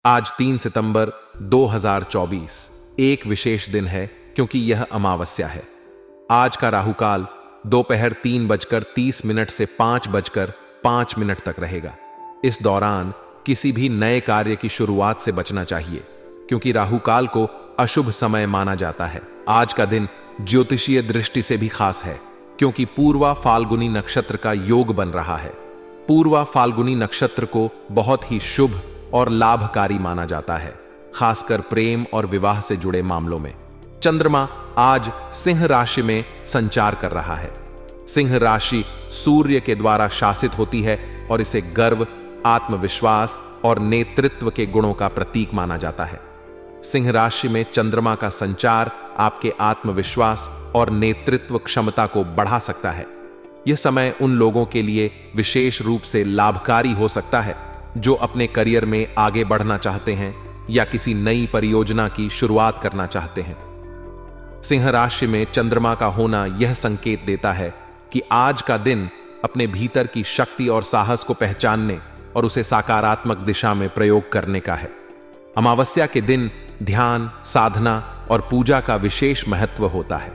आज 3 सितंबर 2024 एक विशेष दिन है क्योंकि यह अमावस्या है। आज का राहुकाल दोपहर 3:30 से 5:05 तक रहेगा। इस दौरान किसी भी नए कार्य की शुरुआत से बचना चाहिए क्योंकि राहुकाल को अशुभ समय माना जाता है। आज का दिन ज्योतिषीय दृष्टि से भी खास है क्योंकि पूर्वा फाल्गुनी नक्षत्र का योग बन रहा है। पूर्वा फाल्गुनी नक्षत्र को बहुत ही शुभ और लाभकारी माना जाता है, खासकर प्रेम और विवाह से जुड़े मामलों में। चंद्रमा आज सिंह राशि में संचार कर रहा है। सिंह राशि सूर्य के द्वारा शासित होती है और इसे गर्व, आत्मविश्वास और नेतृत्व के गुणों का प्रतीक माना जाता है। सिंह राशि में चंद्रमा का संचार आपके आत्मविश्वास और नेतृत्व क्षमता को बढ़ा सकता है। यह समय उन लोगों के लिए विशेष रूप से लाभकारी हो सकता है जो अपने करियर में आगे बढ़ना चाहते हैं या किसी नई परियोजना की शुरुआत करना चाहते हैं। सिंह राशि में चंद्रमा का होना यह संकेत देता है कि आज का दिन अपने भीतर की शक्ति और साहस को पहचानने और उसे सकारात्मक दिशा में प्रयोग करने का है। अमावस्या के दिन ध्यान, साधना और पूजा का विशेष महत्व होता है।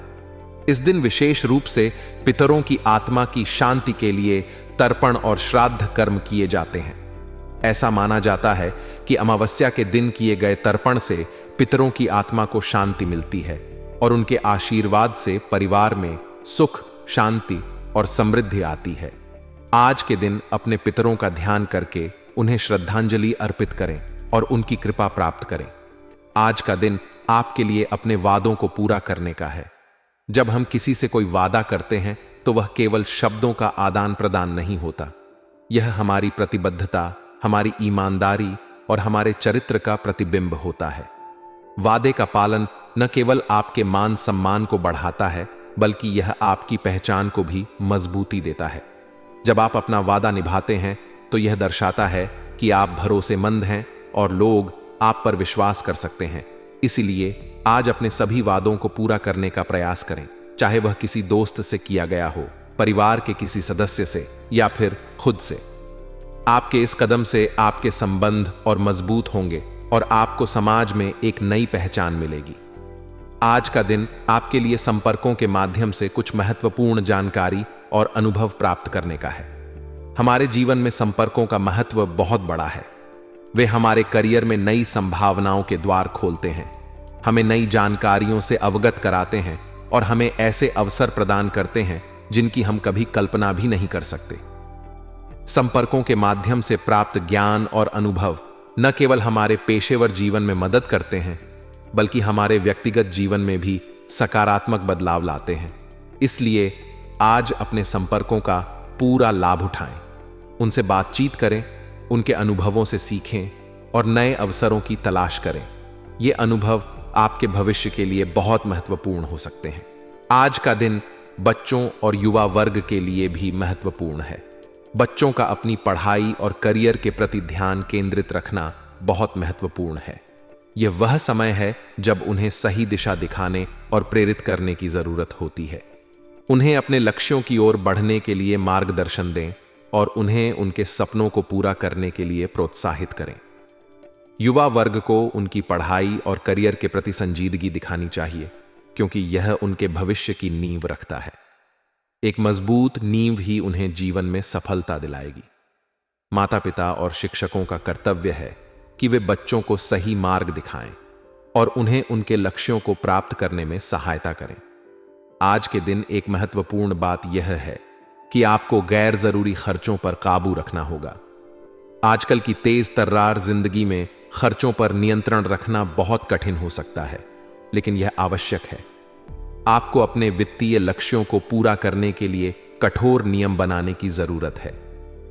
इस दिन विशेष रूप से पितरों की आत्मा की शांति के लिए तर्पण और श्राद्ध कर्म किए जाते हैं। ऐसा माना जाता है कि अमावस्या के दिन किए गए तर्पण से पितरों की आत्मा को शांति मिलती है और उनके आशीर्वाद से परिवार में सुख, शांति और समृद्धि आती है। आज के दिन अपने पितरों का ध्यान करके उन्हें श्रद्धांजलि अर्पित करें और उनकी कृपा प्राप्त करें। आज का दिन आपके लिए अपने वादों को पूरा करने का है। जब हम किसी से कोई वादा करते हैं तो वह केवल शब्दों का आदान प्रदान नहीं होता। यह हमारी प्रतिबद्धता, हमारी ईमानदारी और हमारे चरित्र का प्रतिबिंब होता है। वादे का पालन न केवल आपके मान सम्मान को बढ़ाता है बल्कि यह आपकी पहचान को भी मजबूती देता है। जब आप अपना वादा निभाते हैं तो यह दर्शाता है कि आप भरोसेमंद हैं और लोग आप पर विश्वास कर सकते हैं। इसीलिए आज अपने सभी वादों को पूरा करने का प्रयास करें, चाहे वह किसी दोस्त से किया गया हो, परिवार के किसी सदस्य से या फिर खुद से। आपके इस कदम से आपके संबंध और मजबूत होंगे और आपको समाज में एक नई पहचान मिलेगी। आज का दिन आपके लिए संपर्कों के माध्यम से कुछ महत्वपूर्ण जानकारी और अनुभव प्राप्त करने का है। हमारे जीवन में संपर्कों का महत्व बहुत बड़ा है। वे हमारे करियर में नई संभावनाओं के द्वार खोलते हैं, हमें नई जानकारियों से अवगत कराते हैं और हमें ऐसे अवसर प्रदान करते हैं जिनकी हम कभी कल्पना भी नहीं कर सकते। संपर्कों के माध्यम से प्राप्त ज्ञान और अनुभव न केवल हमारे पेशेवर जीवन में मदद करते हैं बल्कि हमारे व्यक्तिगत जीवन में भी सकारात्मक बदलाव लाते हैं। इसलिए आज अपने संपर्कों का पूरा लाभ उठाएं, उनसे बातचीत करें, उनके अनुभवों से सीखें और नए अवसरों की तलाश करें। ये अनुभव आपके भविष्य के लिए बहुत महत्वपूर्ण हो सकते हैं। आज का दिन बच्चों और युवा वर्ग के लिए भी महत्वपूर्ण है। बच्चों का अपनी पढ़ाई और करियर के प्रति ध्यान केंद्रित रखना बहुत महत्वपूर्ण है। यह वह समय है जब उन्हें सही दिशा दिखाने और प्रेरित करने की जरूरत होती है। उन्हें अपने लक्ष्यों की ओर बढ़ने के लिए मार्गदर्शन दें और उन्हें उनके सपनों को पूरा करने के लिए प्रोत्साहित करें। युवा वर्ग को उनकी पढ़ाई और करियर के प्रति संजीदगी दिखानी चाहिए क्योंकि यह उनके भविष्य की नींव रखता है। एक मजबूत नींव ही उन्हें जीवन में सफलता दिलाएगी। माता पिता और शिक्षकों का कर्तव्य है कि वे बच्चों को सही मार्ग दिखाएं और उन्हें उनके लक्ष्यों को प्राप्त करने में सहायता करें। आज के दिन एक महत्वपूर्ण बात यह है कि आपको गैर जरूरी खर्चों पर काबू रखना होगा। आजकल की तेज तर्रार जिंदगी में खर्चों पर नियंत्रण रखना बहुत कठिन हो सकता है, लेकिन यह आवश्यक है। आपको अपने वित्तीय लक्ष्यों को पूरा करने के लिए कठोर नियम बनाने की जरूरत है।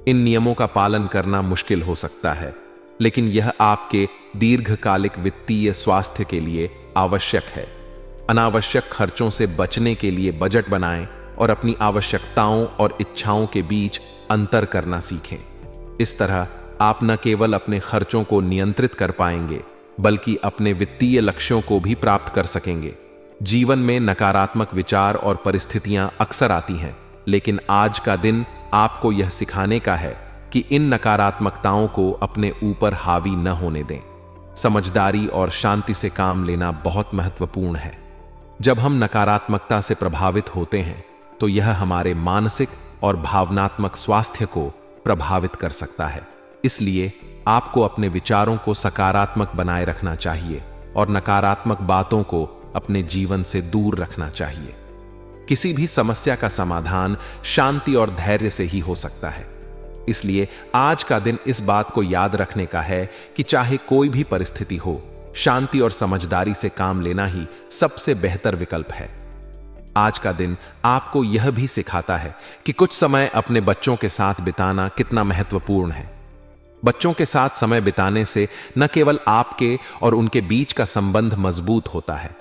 इन नियमों का पालन करना मुश्किल हो सकता है, लेकिन यह आपके दीर्घकालिक वित्तीय स्वास्थ्य के लिए आवश्यक है। अनावश्यक खर्चों से बचने के लिए बजट बनाएं और अपनी आवश्यकताओं और इच्छाओं के बीच अंतर करना सीखें। इस तरह आप न केवल अपने खर्चों को नियंत्रित कर पाएंगे बल्कि अपने वित्तीय लक्ष्यों को भी प्राप्त कर सकेंगे। जीवन में नकारात्मक विचार और परिस्थितियां अक्सर आती हैं, लेकिन आज का दिन आपको यह सिखाने का है कि इन नकारात्मकताओं को अपने ऊपर हावी न होने दें। समझदारी और शांति से काम लेना बहुत महत्वपूर्ण है। जब हम नकारात्मकता से प्रभावित होते हैं तो यह हमारे मानसिक और भावनात्मक स्वास्थ्य को प्रभावित कर सकता है। इसलिए आपको अपने विचारों को सकारात्मक बनाए रखना चाहिए और नकारात्मक बातों को अपने जीवन से दूर रखना चाहिए। किसी भी समस्या का समाधान शांति और धैर्य से ही हो सकता है। इसलिए आज का दिन इस बात को याद रखने का है कि चाहे कोई भी परिस्थिति हो, शांति और समझदारी से काम लेना ही सबसे बेहतर विकल्प है। आज का दिन आपको यह भी सिखाता है कि कुछ समय अपने बच्चों के साथ बिताना कितना महत्वपूर्ण है। बच्चों के साथ समय बिताने से न केवल आपके और उनके बीच का संबंध मजबूत होता है,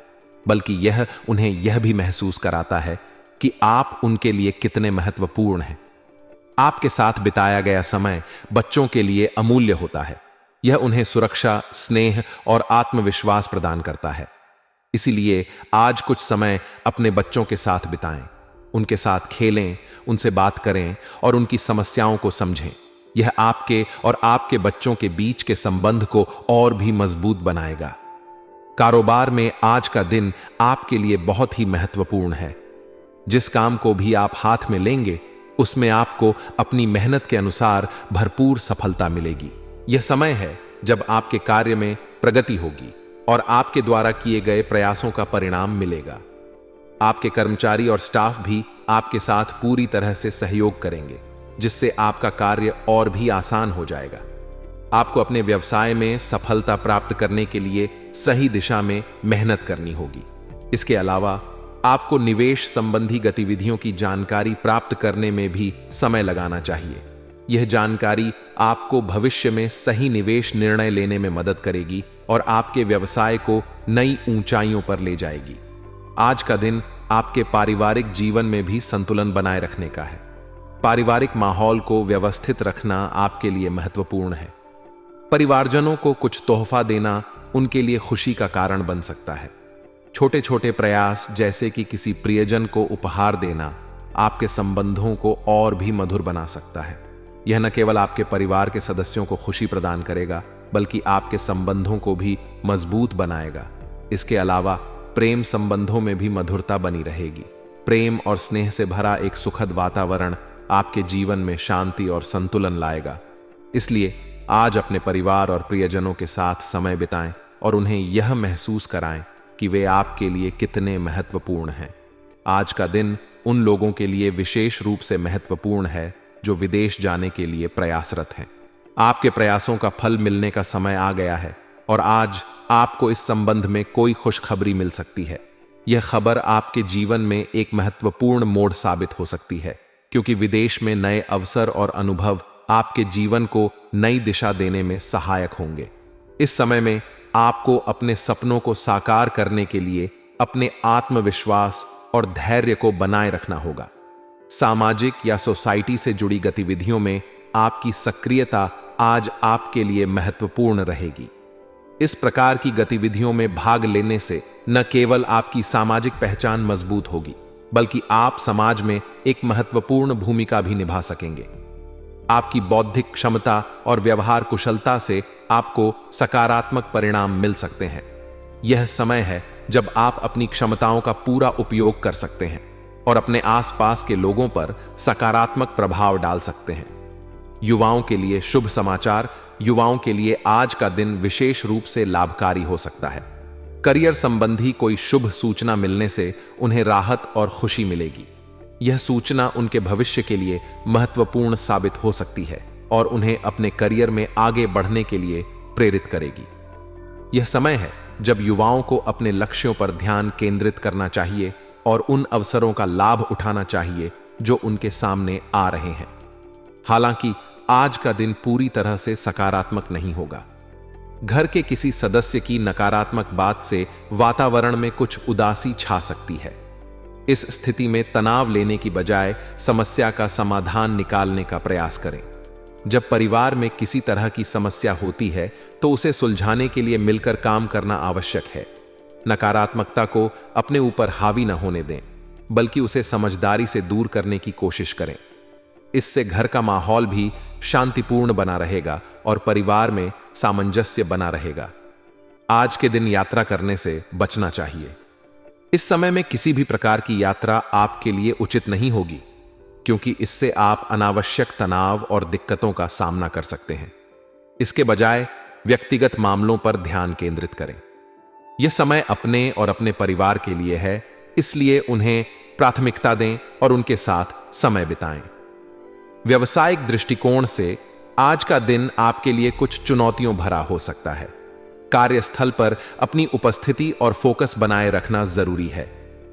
बल्कि यह उन्हें यह भी महसूस कराता है कि आप उनके लिए कितने महत्वपूर्ण हैं। आपके साथ बिताया गया समय बच्चों के लिए अमूल्य होता है। यह उन्हें सुरक्षा, स्नेह और आत्मविश्वास प्रदान करता है। इसीलिए आज कुछ समय अपने बच्चों के साथ बिताएं, उनके साथ खेलें, उनसे बात करें और उनकी समस्याओं को समझें। यह आपके और आपके बच्चों के बीच के संबंध को और भी मजबूत बनाएगा। कारोबार में आज का दिन आपके लिए बहुत ही महत्वपूर्ण है। जिस काम को भी आप हाथ में लेंगे उसमें आपको अपनी मेहनत के अनुसार भरपूर सफलता मिलेगी। यह समय है जब आपके कार्य में प्रगति होगी और आपके द्वारा किए गए प्रयासों का परिणाम मिलेगा। आपके कर्मचारी और स्टाफ भी आपके साथ पूरी तरह से सहयोग करेंगे, जिससे आपका कार्य और भी आसान हो जाएगा। आपको अपने व्यवसाय में सफलता प्राप्त करने के लिए सही दिशा में मेहनत करनी होगी। इसके अलावा आपको निवेश संबंधी गतिविधियों की जानकारी प्राप्त करने में भी समय लगाना चाहिए। यह जानकारी आपको भविष्य में सही निवेश निर्णय लेने में मदद करेगी और आपके व्यवसाय को नई ऊंचाइयों पर ले जाएगी। आज का दिन आपके पारिवारिक जीवन में भी संतुलन बनाए रखने का है। पारिवारिक माहौल को व्यवस्थित रखना आपके लिए महत्वपूर्ण है। परिवारजनों को कुछ तोहफा देना उनके लिए खुशी का कारण बन सकता है। छोटे छोटे प्रयास जैसे कि किसी प्रियजन को उपहार देना आपके संबंधों को और भी मधुर बना सकता है। यह न केवल आपके परिवार के सदस्यों को खुशी प्रदान करेगा, बल्कि आपके संबंधों को भी मजबूत बनाएगा। इसके अलावा प्रेम संबंधों में भी मधुरता बनी रहेगी। प्रेम और स्नेह से भरा एक सुखद वातावरण आपके जीवन में शांति और संतुलन लाएगा। इसलिए आज अपने परिवार और प्रियजनों के साथ समय बिताएं और उन्हें यह महसूस कराएं कि वे आपके लिए कितने महत्वपूर्ण हैं। आज का दिन उन लोगों के लिए विशेष रूप से महत्वपूर्ण है जो विदेश जाने के लिए प्रयासरत हैं। आपके प्रयासों का फल मिलने का समय आ गया है और आज आपको इस संबंध में कोई खुशखबरी मिल सकती है। यह खबर आपके जीवन में एक महत्वपूर्ण मोड़ साबित हो सकती है, क्योंकि विदेश में नए अवसर और अनुभव आपके जीवन को नई दिशा देने में सहायक होंगे। इस समय में आपको अपने सपनों को साकार करने के लिए अपने आत्मविश्वास और धैर्य को बनाए रखना होगा। सामाजिक या सोसाइटी से जुड़ी गतिविधियों में आपकी सक्रियता आज आपके लिए महत्वपूर्ण रहेगी। इस प्रकार की गतिविधियों में भाग लेने से न केवल आपकी सामाजिक पहचान मजबूत होगी, बल्कि आप समाज में एक महत्वपूर्ण भूमिका भी निभा सकेंगे। आपकी बौद्धिक क्षमता और व्यवहार कुशलता से आपको सकारात्मक परिणाम मिल सकते हैं। यह समय है जब आप अपनी क्षमताओं का पूरा उपयोग कर सकते हैं और अपने आसपास के लोगों पर सकारात्मक प्रभाव डाल सकते हैं। युवाओं के लिए शुभ समाचार। युवाओं के लिए आज का दिन विशेष रूप से लाभकारी हो सकता है। करियर संबंधी कोई शुभ सूचना मिलने से उन्हें राहत और खुशी मिलेगी। यह सूचना उनके भविष्य के लिए महत्वपूर्ण साबित हो सकती है और उन्हें अपने करियर में आगे बढ़ने के लिए प्रेरित करेगी। यह समय है जब युवाओं को अपने लक्ष्यों पर ध्यान केंद्रित करना चाहिए और उन अवसरों का लाभ उठाना चाहिए जो उनके सामने आ रहे हैं। हालांकि आज का दिन पूरी तरह से सकारात्मक नहीं होगा। घर के किसी सदस्य की नकारात्मक बात से वातावरण में कुछ उदासी छा सकती है। इस स्थिति में तनाव लेने की बजाय समस्या का समाधान निकालने का प्रयास करें। जब परिवार में किसी तरह की समस्या होती है तो उसे सुलझाने के लिए मिलकर काम करना आवश्यक है। नकारात्मकता को अपने ऊपर हावी न होने दें, बल्कि उसे समझदारी से दूर करने की कोशिश करें। इससे घर का माहौल भी शांतिपूर्ण बना रहेगा और परिवार में सामंजस्य बना रहेगा। आज के दिन यात्रा करने से बचना चाहिए। इस समय में किसी भी प्रकार की यात्रा आपके लिए उचित नहीं होगी, क्योंकि इससे आप अनावश्यक तनाव और दिक्कतों का सामना कर सकते हैं। इसके बजाय व्यक्तिगत मामलों पर ध्यान केंद्रित करें। यह समय अपने और अपने परिवार के लिए है, इसलिए उन्हें प्राथमिकता दें और उनके साथ समय बिताएं। व्यावसायिक दृष्टिकोण से आज का दिन आपके लिए कुछ चुनौतियों भरा हो सकता है। कार्यस्थल पर अपनी उपस्थिति और फोकस बनाए रखना जरूरी है,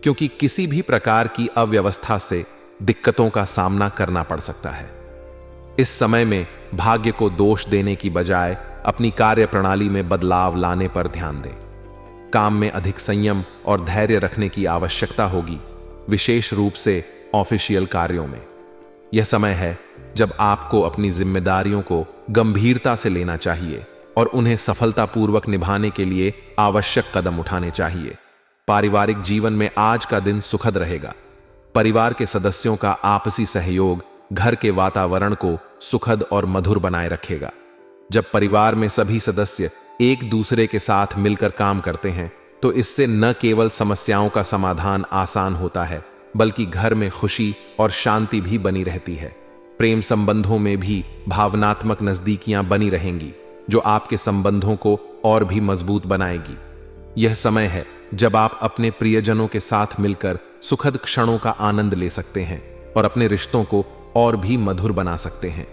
क्योंकि किसी भी प्रकार की अव्यवस्था से दिक्कतों का सामना करना पड़ सकता है। इस समय में भाग्य को दोष देने की बजाय अपनी कार्य प्रणाली में बदलाव लाने पर ध्यान दें। काम में अधिक संयम और धैर्य रखने की आवश्यकता होगी, विशेष रूप से ऑफिशियल कार्यों में। यह समय है जब आपको अपनी जिम्मेदारियों को गंभीरता से लेना चाहिए और उन्हें सफलतापूर्वक निभाने के लिए आवश्यक कदम उठाने चाहिए। पारिवारिक जीवन में आज का दिन सुखद रहेगा। परिवार के सदस्यों का आपसी सहयोग घर के वातावरण को सुखद और मधुर बनाए रखेगा। जब परिवार में सभी सदस्य एक दूसरे के साथ मिलकर काम करते हैं, तो इससे न केवल समस्याओं का समाधान आसान होता है, बल्कि घर में खुशी और शांति भी बनी रहती है। प्रेम संबंधों में भी भावनात्मक नजदीकियां बनी रहेंगी, जो आपके संबंधों को और भी मजबूत बनाएगी। यह समय है जब आप अपने प्रियजनों के साथ मिलकर सुखद क्षणों का आनंद ले सकते हैं और अपने रिश्तों को और भी मधुर बना सकते हैं।